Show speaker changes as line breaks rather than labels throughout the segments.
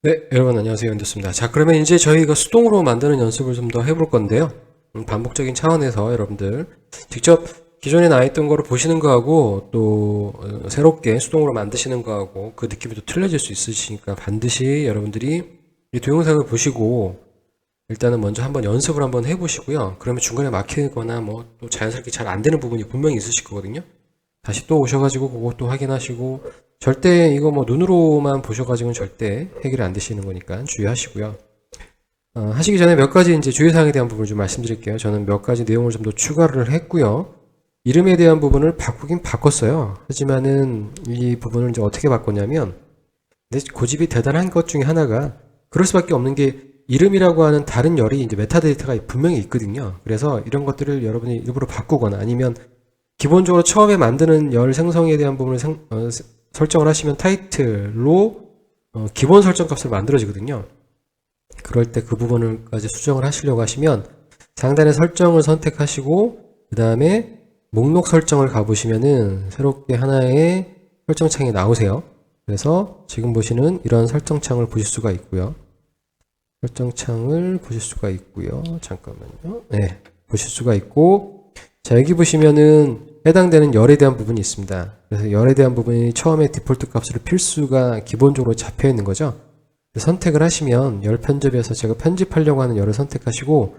네, 여러분 안녕하세요. 연두입니다. 자, 그러면 이제 저희가 수동으로 만드는 연습을 좀 더 해볼 건데요. 반복적인 차원에서 여러분들 직접 기존에 나 있던 거를 보시는 거하고 또 새롭게 수동으로 만드시는 거하고 그 느낌이 또 틀려질 수 있으시니까 반드시 여러분들이 이 동영상을 보시고 일단은 먼저 한번 연습을 한번 해보시고요. 그러면 중간에 막히거나 뭐 또 자연스럽게 잘 안 되는 부분이 분명히 있으실 거거든요. 다시 또 오셔가지고 그것도 확인하시고 절대 이거 뭐 눈으로만 보셔가지고는 절대 해결이 안 되시는 거니까 주의하시고요. 하시기 전에 몇 가지 이제 주의사항에 대한 부분을 좀 말씀드릴게요. 저는 몇 가지 내용을 좀 더 추가를 했고요. 이름에 대한 부분을 바꾸긴 바꿨어요. 하지만은 이 부분을 이제 어떻게 바꿨냐면 내 고집이 대단한 것 중에 하나가 그럴 수밖에 없는 게 이름이라고 하는 다른 열이 이제 메타데이터가 분명히 있거든요. 그래서 이런 것들을 여러분이 일부러 바꾸거나 아니면 기본적으로 처음에 만드는 열 생성에 대한 부분을 설정을 하시면 타이틀로 기본 설정 값을 만들어지거든요. 그럴 때 그 부분을까지 수정을 하시려고 하시면 상단의 설정을 선택하시고 그 다음에 목록 설정을 가보시면은 새롭게 하나의 설정창이 나오세요. 그래서 지금 보시는 이런 설정창을 보실 수가 있고요. 설정창을 보실 수가 있고요. 잠깐만요. 네, 보실 수가 있고 자, 여기 보시면은 해당되는 열에 대한 부분이 있습니다. 그래서 열에 대한 부분이 처음에 디폴트 값으로 필수가 기본적으로 잡혀 있는 거죠. 선택을 하시면 열 편집에서 제가 편집하려고 하는 열을 선택하시고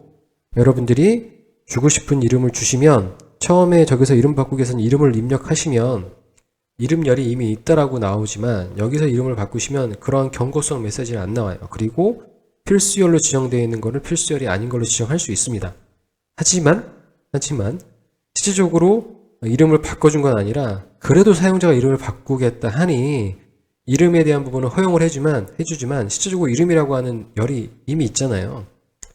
여러분들이 주고 싶은 이름을 주시면 처음에 저기서 이름 바꾸기 위해서는 이름을 입력하시면 이름 열이 이미 있다라고 나오지만 여기서 이름을 바꾸시면 그런 경고성 메시지는 안 나와요. 그리고 필수열로 지정되어 있는 거를 필수열이 아닌 걸로 지정할 수 있습니다. 하지만 실질적으로 이름을 바꿔준 건 아니라 그래도 사용자가 이름을 바꾸겠다 하니 이름에 대한 부분은 허용을 해주지만 실질적으로 이름이라고 하는 열이 이미 있잖아요.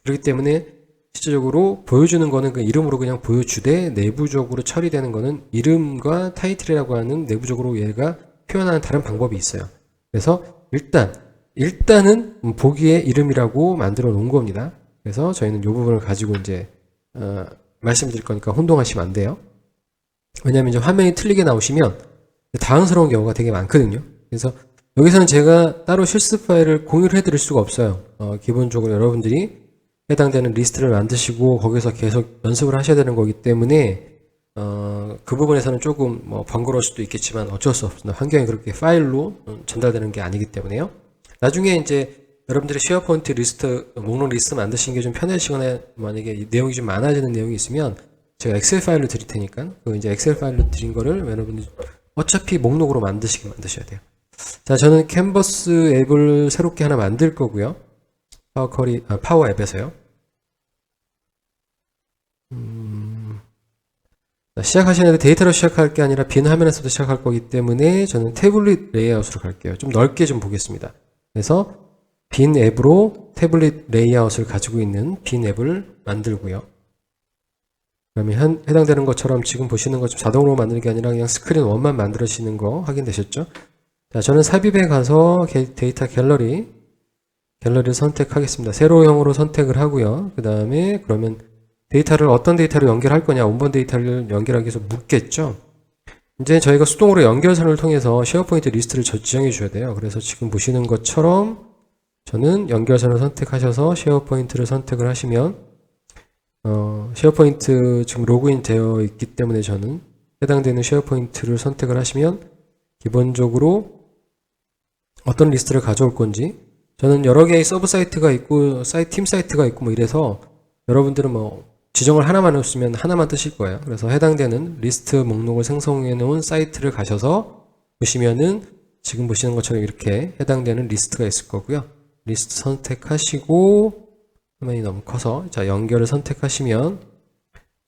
그렇기 때문에 실질적으로 보여주는 거는 그 이름으로 그냥 보여주되 내부적으로 처리되는 거는 이름과 타이틀이라고 하는 내부적으로 얘가 표현하는 다른 방법이 있어요. 그래서 일단은 보기에 이름이라고 만들어 놓은 겁니다. 그래서 저희는 이 부분을 가지고 이제 말씀드릴 거니까 혼동하시면 안 돼요. 왜냐하면 이제 화면이 틀리게 나오시면 당황스러운 경우가 되게 많거든요. 그래서 여기서는 제가 따로 실습 파일을 공유를 해드릴 수가 없어요. 기본적으로 여러분들이 해당되는 리스트를 만드시고 거기서 계속 연습을 하셔야 되는 거기 때문에 그 부분에서는 조금 뭐 번거로울 수도 있겠지만 어쩔 수 없습니다. 환경이 그렇게 파일로 전달되는 게 아니기 때문에요. 나중에 이제 여러분들이 쉐어포인트 리스트, 목록 리스트 만드시는 게 좀 편해지거나 만약에 내용이 좀 많아지는 내용이 있으면 제가 엑셀 파일로 드릴 테니까 그 이제 엑셀 파일로 드린 거를 여러분들 어차피 목록으로 만드셔야 돼요. 자, 저는 캔버스 앱을 새롭게 하나 만들 거고요. 파워 앱에서요. 시작하시는데 데이터로 시작할 게 아니라 빈 화면에서도 시작할 거기 때문에 저는 태블릿 레이아웃으로 갈게요. 좀 넓게 좀 보겠습니다. 그래서 빈 앱으로 태블릿 레이아웃을 가지고 있는 빈 앱을 만들고요. 그러면 해당되는 것처럼 지금 보시는 것처럼 자동으로 만드는 게 아니라 그냥 스크린 1만 만들어지는 거 확인되셨죠? 자, 저는 삽입에 가서 데이터 갤러리를 선택하겠습니다. 세로형으로 선택을 하고요. 그 다음에 그러면 데이터를 어떤 데이터로 연결할 거냐, 원본 데이터를 연결하기 위해서 묻겠죠. 이제 저희가 수동으로 연결선을 통해서 쉐어포인트 리스트를 지정해 주셔야 돼요. 그래서 지금 보시는 것처럼 저는 연결선을 선택하셔서 쉐어포인트를 선택을 하시면 쉐어포인트 지금 로그인 되어 있기 때문에 저는 해당되는 쉐어포인트를 선택을 하시면 기본적으로 어떤 리스트를 가져올 건지 저는 여러 개의 서브 사이트가 있고 팀 사이트가 있고 뭐 이래서 여러분들은 뭐 지정을 하나만 했으면 하나만 뜨실 거예요. 그래서 해당되는 리스트 목록을 생성해 놓은 사이트를 가셔서 보시면은 지금 보시는 것처럼 이렇게 해당되는 리스트가 있을 거고요. 리스트 선택하시고 화면이 너무 커서 자 연결을 선택하시면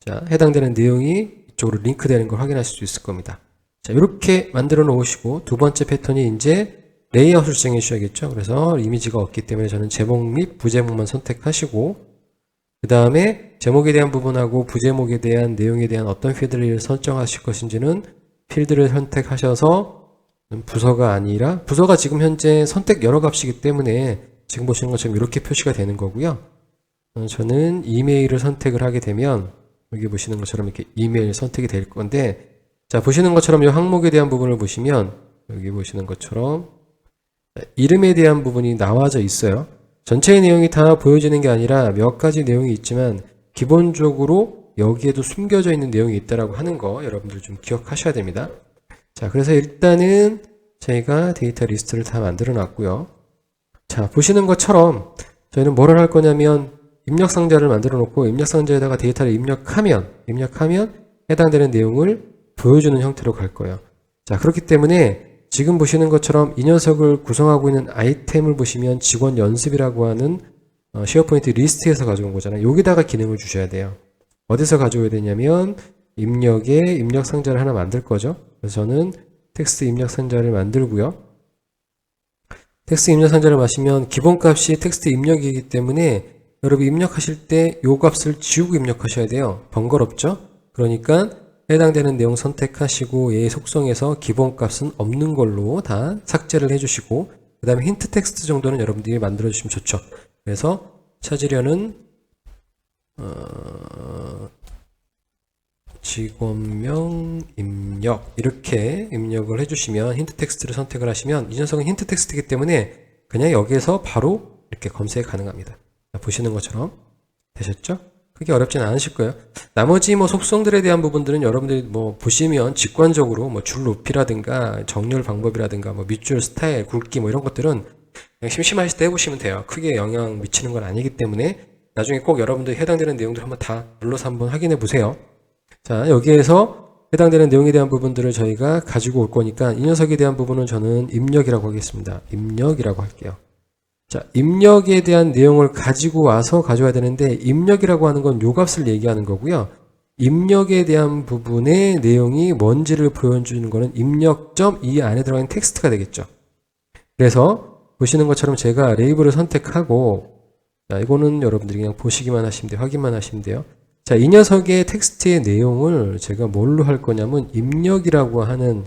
자 해당되는 내용이 이쪽으로 링크되는 걸 확인하실 수 있을 겁니다. 자 이렇게 만들어 놓으시고 두 번째 패턴이 이제 레이아웃을 지정해 주셔야겠죠. 그래서 이미지가 없기 때문에 저는 제목 및 부제목만 선택하시고 그 다음에 제목에 대한 부분하고 부제목에 대한 내용에 대한 어떤 필드를 설정하실 것인지는 필드를 선택하셔서 부서가 아니라 부서가 지금 현재 선택 여러 값이기 때문에 지금 보시는 것처럼 이렇게 표시가 되는 거고요. 저는 이메일을 선택을 하게 되면 여기 보시는 것처럼 이렇게 이메일 선택이 될 건데 자 보시는 것처럼 이 항목에 대한 부분을 보시면 여기 보시는 것처럼 이름에 대한 부분이 나와져 있어요. 전체의 내용이 다 보여지는 게 아니라 몇 가지 내용이 있지만 기본적으로 여기에도 숨겨져 있는 내용이 있다라고 하는 거 여러분들 좀 기억하셔야 됩니다. 자, 그래서 일단은 저희가 데이터 리스트를 다 만들어 놨고요. 자, 보시는 것처럼 저희는 뭐를 할 거냐면 입력 상자를 만들어 놓고 입력 상자에다가 데이터를 입력하면 해당되는 내용을 보여주는 형태로 갈 거예요. 자, 그렇기 때문에 지금 보시는 것처럼 이 녀석을 구성하고 있는 아이템을 보시면 직원 연습이라고 하는 쉐어포인트 리스트에서 가져온 거잖아요. 여기다가 기능을 주셔야 돼요. 어디서 가져오야 되냐면 입력에 입력 상자를 하나 만들 거죠. 그래서 저는 텍스트 입력 상자를 만들고요. 텍스트 입력 상자를 마시면 기본값이 텍스트 입력이기 때문에 여러분 입력하실 때 이 값을 지우고 입력하셔야 돼요. 번거롭죠? 그러니까 해당되는 내용 선택하시고 얘의 속성에서 기본값은 없는 걸로 다 삭제를 해주시고 그 다음에 힌트 텍스트 정도는 여러분들이 만들어주시면 좋죠. 그래서 찾으려는 직원명 입력 이렇게 입력을 해주시면 힌트 텍스트를 선택을 하시면 이 녀석은 힌트 텍스트이기 때문에 그냥 여기에서 바로 이렇게 검색이 가능합니다. 보시는 것처럼 되셨죠? 크게 어렵진 않으실 거예요. 나머지 뭐 속성들에 대한 부분들은 여러분들이 뭐 보시면 직관적으로 뭐 줄 높이라든가 정렬 방법이라든가 뭐 밑줄 스타일, 굵기 뭐 이런 것들은 그냥 심심하실 때 해보시면 돼요. 크게 영향 미치는 건 아니기 때문에 나중에 꼭 여러분들이 해당되는 내용들 한번 다 눌러서 한번 확인해 보세요. 자, 여기에서 해당되는 내용에 대한 부분들을 저희가 가지고 올 거니까 이 녀석에 대한 부분은 저는 입력이라고 하겠습니다. 입력이라고 할게요. 자, 입력에 대한 내용을 가지고 와서 가져와야 되는데 입력이라고 하는 건 요 값을 얘기하는 거고요. 입력에 대한 부분의 내용이 뭔지를 보여주는 거는 입력점 이 안에 들어가는 텍스트가 되겠죠. 그래서 보시는 것처럼 제가 레이블을 선택하고 자, 이거는 여러분들이 그냥 보시기만 하시면 돼요. 확인만 하시면 돼요. 자, 이 녀석의 텍스트의 내용을 제가 뭘로 할 거냐면 입력이라고 하는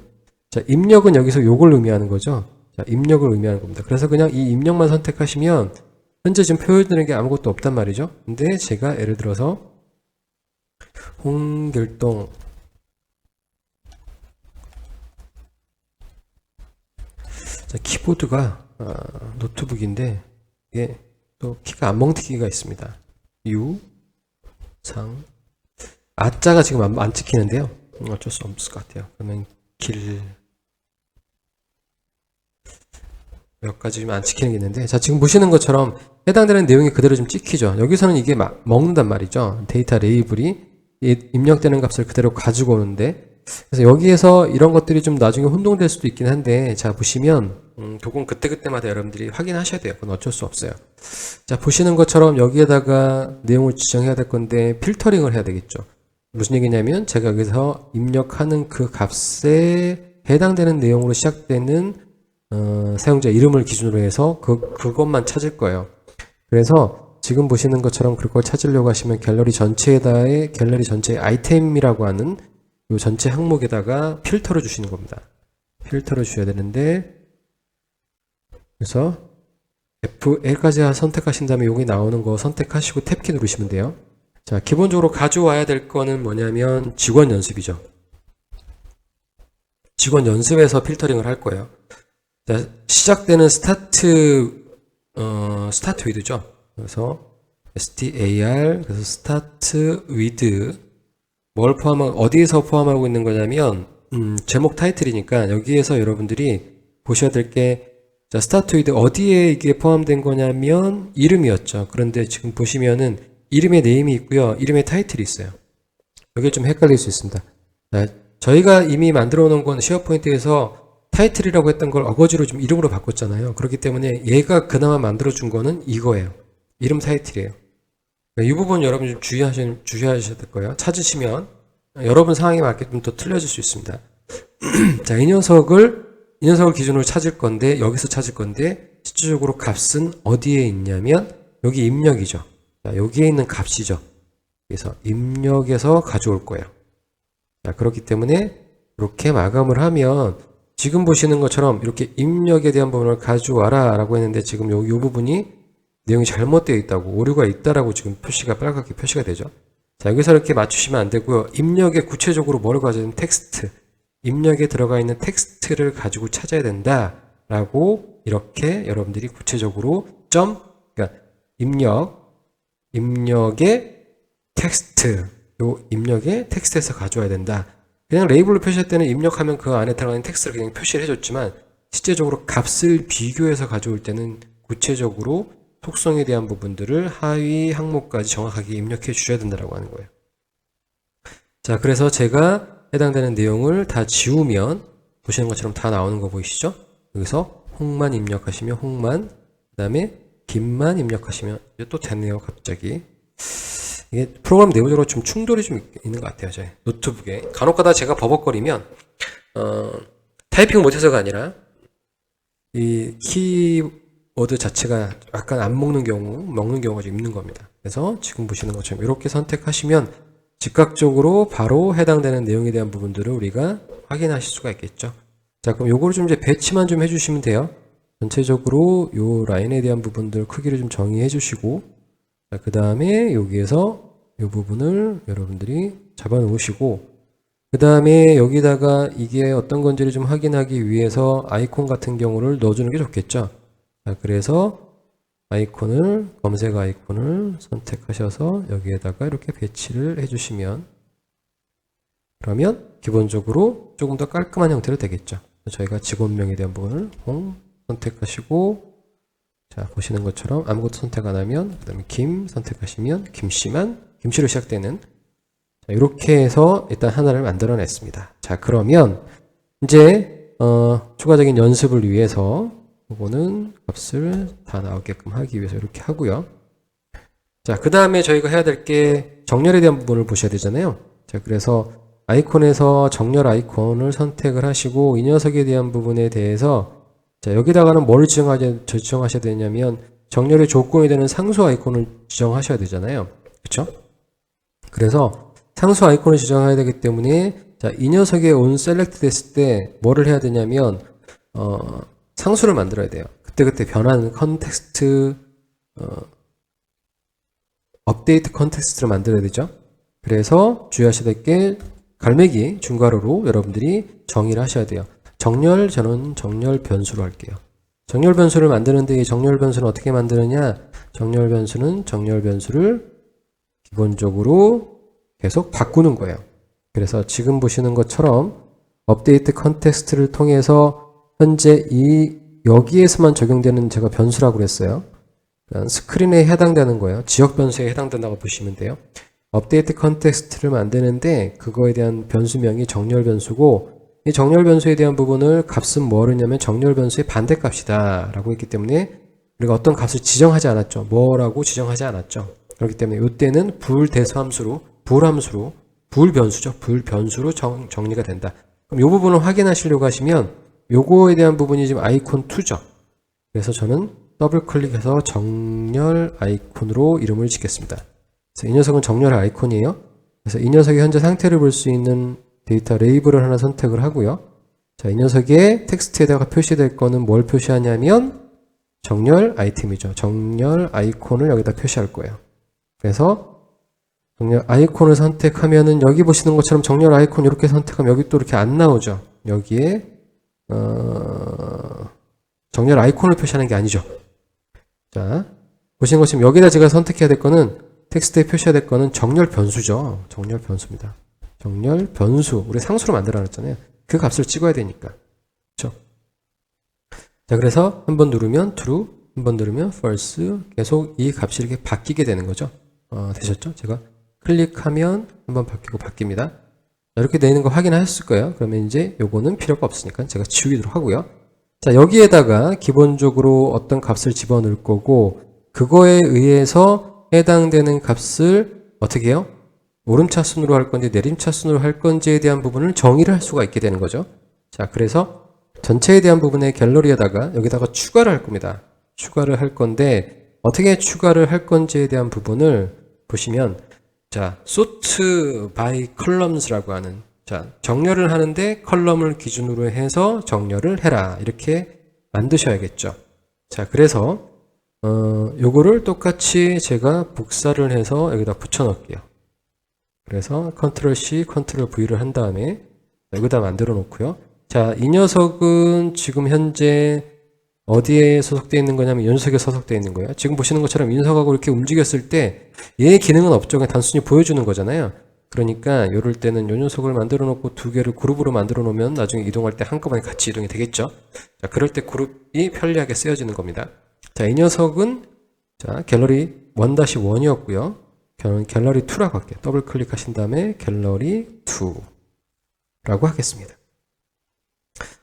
자, 입력은 여기서 요걸 의미하는 거죠. 자, 입력을 의미하는 겁니다. 그래서 그냥 이 입력만 선택하시면 현재 지금 표현되는 게 아무것도 없단 말이죠. 근데 제가 예를 들어서 홍길동 자, 키보드가 노트북인데 이게 또 키가 안 멍튀기가 있습니다. 상 아자가 지금 안 찍히는데요. 어쩔 수 없을 것 같아요. 그러면 몇 가지 좀 안 찍히는 게 있는데 자, 지금 보시는 것처럼 해당되는 내용이 그대로 좀 찍히죠. 여기서는 이게 먹는단 말이죠. 데이터 레이블이 입력되는 값을 그대로 가지고 오는데 그래서 여기에서 이런 것들이 좀 나중에 혼동될 수도 있긴 한데 자, 보시면 그건 그때그때마다 여러분들이 확인하셔야 돼요. 그건 어쩔 수 없어요. 자, 보시는 것처럼 여기에다가 내용을 지정해야 될 건데 필터링을 해야 되겠죠. 무슨 얘기냐면 제가 여기서 입력하는 그 값에 해당되는 내용으로 시작되는 사용자 이름을 기준으로 해서 그것만 찾을 거예요. 그래서 지금 보시는 것처럼 그걸 찾으려고 하시면 갤러리 전체에다의 갤러리 전체의 아이템이라고 하는 이 전체 항목에다가 필터를 주시는 겁니다. 필터를 주셔야 되는데 그래서 F1까지 선택하신 다음에 여기 나오는 거 선택하시고 탭키 누르시면 돼요. 자, 기본적으로 가져와야 될 거는 뭐냐면 직원 연습이죠. 직원 연습에서 필터링을 할 거예요. 자, 시작되는 스타트 위드죠. 그래서 STAR 그래서 스타트 위드 뭘 어디에서 포함하고 있는 거냐면 제목 타이틀이니까 여기에서 여러분들이 보셔야 될 게 자, 스타트 위드 어디에 이게 포함된 거냐면 이름이었죠. 그런데 지금 보시면은 이름의 네임이 있고요. 이름의 타이틀이 있어요. 여기 좀 헷갈릴 수 있습니다. 자, 저희가 이미 만들어 놓은 건 쉐어포인트에서 타이틀이라고 했던 걸 어거지로 좀 이름으로 바꿨잖아요. 그렇기 때문에 얘가 그나마 만들어준 거는 이거예요. 이름 타이틀이에요. 이 부분 여러분 좀 주의하셔야 될 거예요. 찾으시면 여러분 상황에 맞게 좀 더 틀려질 수 있습니다. 자, 이 녀석을 기준으로 찾을 건데 여기서 찾을 건데 실질적으로 값은 어디에 있냐면 여기 입력이죠. 자, 여기에 있는 값이죠. 그래서 입력에서 가져올 거예요. 자, 그렇기 때문에 이렇게 마감을 하면 지금 보시는 것처럼 이렇게 입력에 대한 부분을 가져와라 라고 했는데 지금 요 부분이 내용이 잘못되어 있다고 오류가 있다라고 지금 표시가 빨갛게 표시가 되죠. 자, 여기서 이렇게 맞추시면 안 되고요. 입력에 구체적으로 뭐를 가져야 되는 텍스트 입력에 들어가 있는 텍스트를 가지고 찾아야 된다 라고 이렇게 여러분들이 구체적으로 그러니까 입력의 텍스트, 요 입력의 텍스트에서 가져와야 된다. 그냥 레이블로 표시할 때는 입력하면 그 안에 들어가는 텍스트를 그냥 표시를 해줬지만 실제적으로 값을 비교해서 가져올 때는 구체적으로 속성에 대한 부분들을 하위 항목까지 정확하게 입력해 주셔야 된다고 하는 거예요. 자, 그래서 제가 해당되는 내용을 다 지우면 보시는 것처럼 다 나오는 거 보이시죠? 여기서 홍만 입력하시면 홍만, 그 다음에 김만 입력하시면 이제 또 됐네요, 갑자기. 이게 프로그램 내부적으로 좀 충돌이 좀 있는 것 같아요, 제 노트북에. 간혹가다 제가 버벅거리면 타이핑 못해서가 아니라 이 키워드 자체가 약간 안 먹는 경우가 좀 있는 겁니다. 그래서 지금 보시는 것처럼 이렇게 선택하시면 즉각적으로 바로 해당되는 내용에 대한 부분들을 우리가 확인하실 수가 있겠죠. 자, 그럼 요거를 좀 이제 배치만 좀 해주시면 돼요. 전체적으로 요 라인에 대한 부분들 크기를 좀 정의해 주시고, 그 다음에 여기에서 이 부분을 여러분들이 잡아 놓으시고, 그 다음에 여기다가 이게 어떤 건지를 좀 확인하기 위해서 아이콘 같은 경우를 넣어주는 게 좋겠죠. 자, 그래서 검색 아이콘을 선택하셔서 여기에다가 이렇게 배치를 해주시면, 그러면 기본적으로 조금 더 깔끔한 형태로 되겠죠. 저희가 직원명에 대한 부분을 홍 선택하시고, 자, 보시는 것처럼 아무것도 선택 안 하면, 그 다음에 김 선택하시면 김씨로 시작되는, 자, 이렇게 해서 일단 하나를 만들어냈습니다. 자, 그러면 이제 추가적인 연습을 위해서 이거는 값을 다 나오게끔 하기 위해서 이렇게 하고요. 자, 그 다음에 저희가 해야 될 게 정렬에 대한 부분을 보셔야 되잖아요. 자, 그래서 아이콘에서 정렬 아이콘을 선택을 하시고 이 녀석에 대한 부분에 대해서, 자, 여기다가는 뭘 지정하셔야 되냐면 정렬의 조건이 되는 상수 아이콘을 지정하셔야 되잖아요. 그렇죠? 그래서 상수 아이콘을 지정해야 되기 때문에, 자, 이 녀석에 온 셀렉트 됐을 때 뭐를 해야 되냐면 상수를 만들어야 돼요. 그때 변하는 컨텍스트, 업데이트 컨텍스트를 만들어야 되죠. 그래서 주의하셔야 될 게 갈매기 중괄호로 여러분들이 정의를 하셔야 돼요. 저는 정렬 변수로 할게요. 정렬 변수를 만드는데 이 정렬 변수는 어떻게 만드느냐? 정렬 변수를 기본적으로 계속 바꾸는 거예요. 그래서 지금 보시는 것처럼 업데이트 컨텍스트를 통해서 현재 여기에서만 적용되는 제가 변수라고 그랬어요. 스크린에 해당되는 거예요. 지역 변수에 해당된다고 보시면 돼요. 업데이트 컨텍스트를 만드는데 그거에 대한 변수명이 정렬 변수고, 이 정렬 변수에 대한 부분을 값은 뭐냐면 정렬 변수의 반대값이다 라고 했기 때문에 우리가 어떤 값을 지정하지 않았죠. 뭐라고 지정하지 않았죠. 그렇기 때문에 이때는 불대소함수로, 불변수죠. 불변수로 정리가 된다. 그럼 이 부분을 확인하시려고 하시면 요거에 대한 부분이 지금 아이콘 2죠. 그래서 저는 더블 클릭해서 정렬 아이콘으로 이름을 짓겠습니다. 그래서 이 녀석은 정렬 아이콘이에요. 그래서 이 녀석의 현재 상태를 볼 수 있는 데이터 레이블을 하나 선택을 하고요. 자, 이 녀석의 텍스트에다가 표시될 거는 뭘 표시하냐면 정렬 아이템이죠. 정렬 아이콘을 여기다 표시할 거예요. 그래서 정렬 아이콘을 선택하면은 여기 보시는 것처럼 정렬 아이콘 이렇게 선택하면 여기 또 이렇게 안 나오죠. 여기에 정렬 아이콘을 표시하는 게 아니죠. 자, 보시는 것처럼 여기다 제가 선택해야 될 거는, 텍스트에 표시해야 될 거는 정렬 변수죠. 정렬 변수입니다. 정렬 변수. 우리 상수로 만들어 놨잖아요. 그 값을 찍어야 되니까. 그렇죠? 자, 그래서 한 번 누르면 true, 한 번 누르면 false, 계속 이 값이 이렇게 바뀌게 되는 거죠. 되셨죠? 제가 클릭하면 한 번 바뀝니다. 이렇게 되는 거 확인하셨을 거예요. 그러면 이제 요거는 필요가 없으니까 제가 지우도록 하고요. 자, 여기에다가 기본적으로 어떤 값을 집어넣을 거고, 그거에 의해서 해당되는 값을 어떻게 해요? 오름차순으로 할 건지 내림차순으로 할 건지에 대한 부분을 정의를 할 수가 있게 되는 거죠. 자, 그래서 전체에 대한 부분의 갤러리에다가 여기다가 추가를 할 겁니다. 추가를 할 건데 어떻게 추가를 할 건지에 대한 부분을 보시면, 자, sort by columns라고 하는, 자, 정렬을 하는데 컬럼을 기준으로 해서 정렬을 해라, 이렇게 만드셔야겠죠. 자, 그래서 요거를 똑같이 제가 복사를 해서 여기다 붙여 넣을게요. 그래서 컨트롤 C, 컨트롤 V를 한 다음에 여기다 만들어 놓고요. 자, 이 녀석은 지금 현재 어디에 소속되어 있는 거냐면 연속에 소속되어 있는 거예요. 지금 보시는 것처럼 인석하고 이렇게 움직였을 때 얘의 기능은 없죠. 그냥 단순히 보여주는 거잖아요. 그러니까 이럴 때는 요 녀석을 만들어 놓고 두 개를 그룹으로 만들어 놓으면 나중에 이동할 때 한꺼번에 같이 이동이 되겠죠. 자, 그럴 때 그룹이 편리하게 쓰여지는 겁니다. 자, 이 녀석은 자, 갤러리 1-1이었고요. 저는 갤러리 2라고 할게요. 더블 클릭하신 다음에 갤러리 2라고 하겠습니다.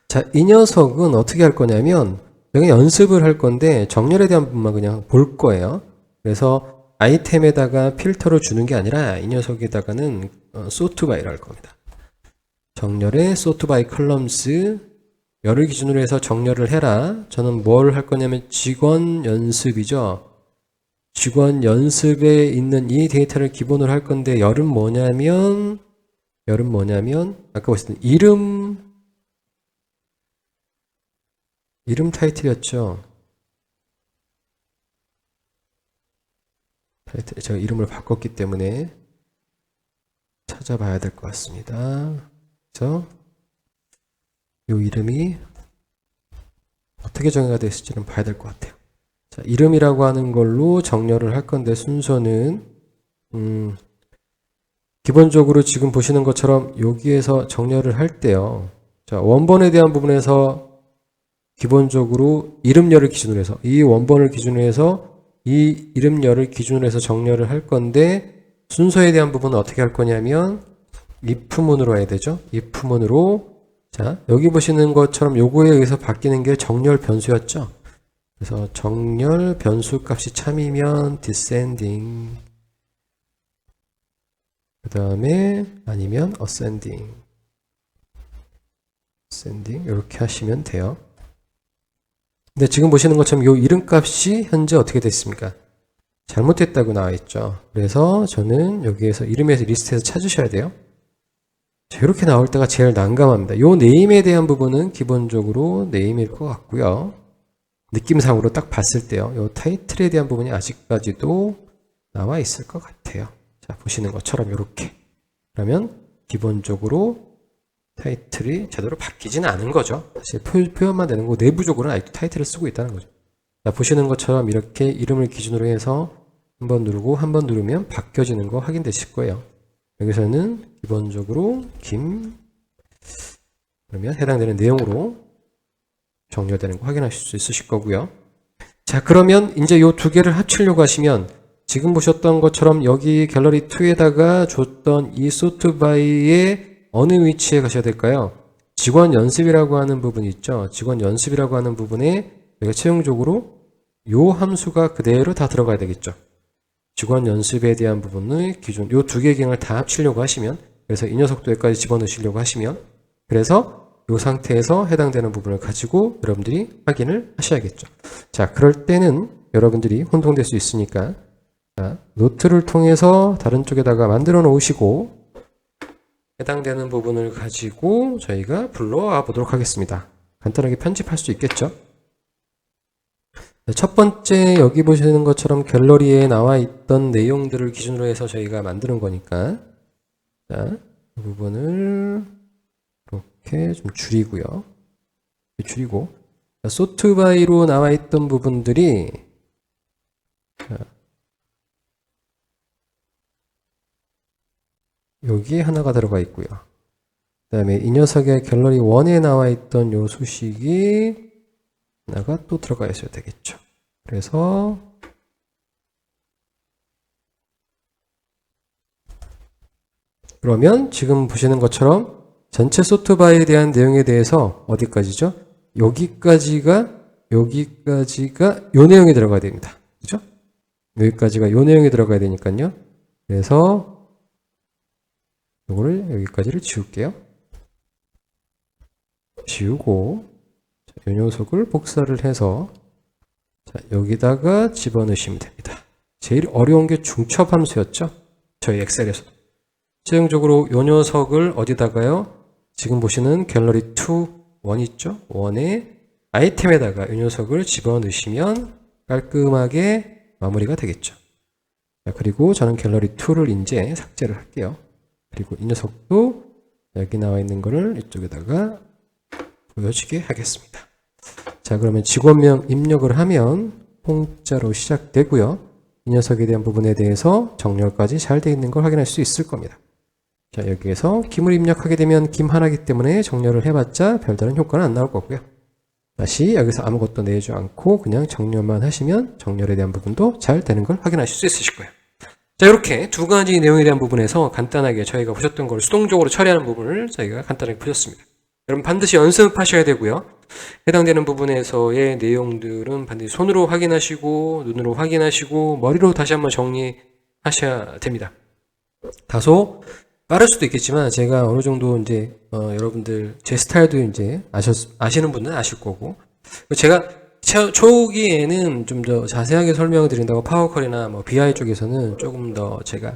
자, 이 녀석은 어떻게 할 거냐면 내가 연습을 할 건데 정렬에 대한 부분만 그냥 볼 거예요. 그래서 아이템에다가 필터를 주는 게 아니라 이 녀석에다가는 sort by를 할 겁니다. 정렬에 sort by columns 열을 기준으로 해서 정렬을 해라. 저는 뭘 할 거냐면 직원 연습이죠. 직원 연습에 있는 이 데이터를 기본으로 할 건데 열은 뭐냐면 아까 보셨던 이름 타이틀이었죠. 제가 이름을 바꿨기 때문에 찾아봐야 될 것 같습니다. 그래서 이 이름이 어떻게 정의가 됐을지는 봐야 될 것 같아요. 자, 이름이라고 하는 걸로 정렬을 할 건데 순서는 기본적으로 지금 보시는 것처럼 여기에서 정렬을 할 때요. 자, 원본에 대한 부분에서 기본적으로 이름열을 기준으로 해서 이 원본을 기준으로 해서 이 이름열을 기준으로 해서 정렬을 할 건데 순서에 대한 부분은 어떻게 할 거냐면 if문으로 해야 되죠. if문으로 자 여기 보시는 것처럼 요거에 의해서 바뀌는 게 정렬 변수였죠. 그래서 정렬 변수 값이 참이면 descending 그 다음에 아니면 ascending 이렇게 하시면 돼요. 근데 지금 보시는 것처럼 이 이름값이 현재 어떻게 됐습니까? 잘못됐다고 나와 있죠. 그래서 저는 여기에서 이름에서 리스트에서 찾으셔야 돼요. 자, 이렇게 나올 때가 제일 난감합니다. 이 네임에 대한 부분은 기본적으로 네임일 것 같고요. 느낌상으로 딱 봤을 때요. 이 타이틀에 대한 부분이 아직까지도 나와 있을 것 같아요. 자, 보시는 것처럼 이렇게. 그러면 기본적으로 타이틀이 제대로 바뀌지는 않은 거죠. 사실 표현만 되는 거고 내부적으로는 아직도 타이틀을 쓰고 있다는 거죠. 자, 보시는 것처럼 이렇게 이름을 기준으로 해서 한번 누르고 한번 누르면 바뀌어지는 거 확인되실 거예요. 여기서는 기본적으로 그러면 해당되는 내용으로 정렬되는 거 확인하실 수 있으실 거고요. 자, 그러면 이제 이 두 개를 합치려고 하시면 지금 보셨던 것처럼 여기 갤러리 2에다가 줬던 이 sort by의 어느 위치에 가셔야 될까요? 직원 연습이라고 하는 부분이 있죠. 직원 연습이라고 하는 부분에 여기가 최종적으로 요 함수가 그대로 다 들어가야 되겠죠. 직원 연습에 대한 부분을 기준 요 두 개의 기능을 다 합치려고 하시면 그래서 이 녀석도 여기까지 집어넣으시려고 하시면 그래서 요 상태에서 해당되는 부분을 가지고 여러분들이 확인을 하셔야겠죠. 자, 그럴 때는 여러분들이 혼동될 수 있으니까 자, 노트를 통해서 다른 쪽에다가 만들어 놓으시고 해당되는 부분을 가지고 저희가 불러와 보도록 하겠습니다. 간단하게 편집할 수 있겠죠? 첫 번째 여기 보시는 것처럼 갤러리에 나와 있던 내용들을 기준으로 해서 저희가 만드는 거니까 자, 이 부분을 이렇게 좀 줄이고요. 줄이고 sort by로 나와 있던 부분들이 자, 여기에 하나가 들어가 있고요. 그 다음에 이 녀석의 갤러리 1에 나와 있던 요 수식이 하나가 또 들어가 있어야 되겠죠. 그래서 그러면 지금 보시는 것처럼 전체 sort by에 대한 내용에 대해서 어디까지죠? 여기까지가 요 내용이 들어가야 됩니다. 그죠? 여기까지가 요 내용이 들어가야 되니까요. 그래서 이거를 여기까지를 지울게요. 지우고 이 녀석을 복사를 해서 자, 여기다가 집어넣으시면 됩니다. 제일 어려운 게 중첩 함수였죠. 저희 엑셀에서도. 최종적으로 이 녀석을 어디다가요? 지금 보시는 갤러리 1 있죠? 1의 아이템에다가 이 녀석을 집어넣으시면 깔끔하게 마무리가 되겠죠. 자, 그리고 저는 갤러리 2를 이제 삭제를 할게요. 그리고 이 녀석도 여기 나와 있는 거를 이쪽에다가 보여주게 하겠습니다. 자, 그러면 직원명 입력을 하면 홍자로 시작되고요. 이 녀석에 대한 부분에 대해서 정렬까지 잘 되어 있는 걸 확인할 수 있을 겁니다. 자, 여기에서 김을 입력하게 되면 김 하나이기 때문에 정렬을 해봤자 별다른 효과는 안 나올 거고요. 다시 여기서 아무것도 내지 않고 그냥 정렬만 하시면 정렬에 대한 부분도 잘 되는 걸 확인하실 수 있으실 거예요. 자, 이렇게 두 가지 내용에 대한 부분에서 간단하게 저희가 보셨던 걸 수동적으로 처리하는 부분을 저희가 간단하게 보셨습니다. 여러분 반드시 연습하셔야 되고요. 해당되는 부분에서의 내용들은 반드시 손으로 확인하시고 눈으로 확인하시고 머리로 다시 한번 정리하셔야 됩니다. 다소 빠를 수도 있겠지만 제가 어느 정도 이제 여러분들 제 스타일도 이제 아시는 분은 아실 거고, 제가 초기에는 좀 더 자세하게 설명을 드린다고 파워컬이나 뭐 BI 쪽에서는 조금 더 제가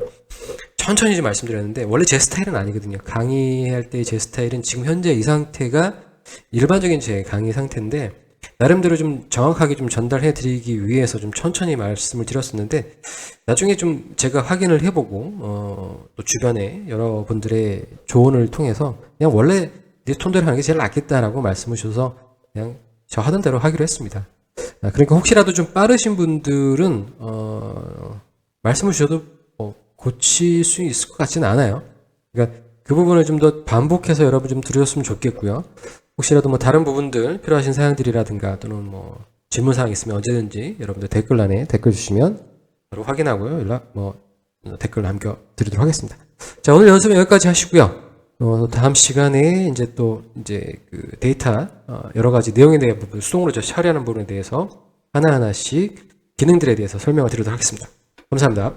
천천히 좀 말씀드렸는데 원래 제 스타일은 아니거든요. 강의할 때 제 스타일은 지금 현재 이 상태가 일반적인 제 강의 상태인데 나름대로 좀 정확하게 좀 전달해 드리기 위해서 좀 천천히 말씀을 드렸었는데 나중에 좀 제가 확인을 해보고 또 주변에 여러분들의 조언을 통해서 그냥 원래 네 톤대로 하는 게 제일 낫겠다라고 말씀을 주셔서 그냥 저 하던 대로 하기로 했습니다. 그러니까 혹시라도 좀 빠르신 분들은 말씀을 주셔도 고칠 수 있을 것 같지는 않아요. 그러니까 그 부분을 좀 더 반복해서 여러분 좀 들으셨으면 좋겠고요. 혹시라도 뭐 다른 부분들 필요하신 사항들이라든가 또는 뭐 질문사항 있으면 언제든지 여러분들 댓글란에 댓글 주시면 바로 확인하고요. 댓글 남겨드리도록 하겠습니다. 자, 오늘 연습은 여기까지 하시고요. 다음 시간에 이제 그 데이터 여러 가지 내용에 대한 부분 수동으로 처리하는 부분에 대해서 하나하나씩 기능들에 대해서 설명을 드리도록 하겠습니다. 감사합니다.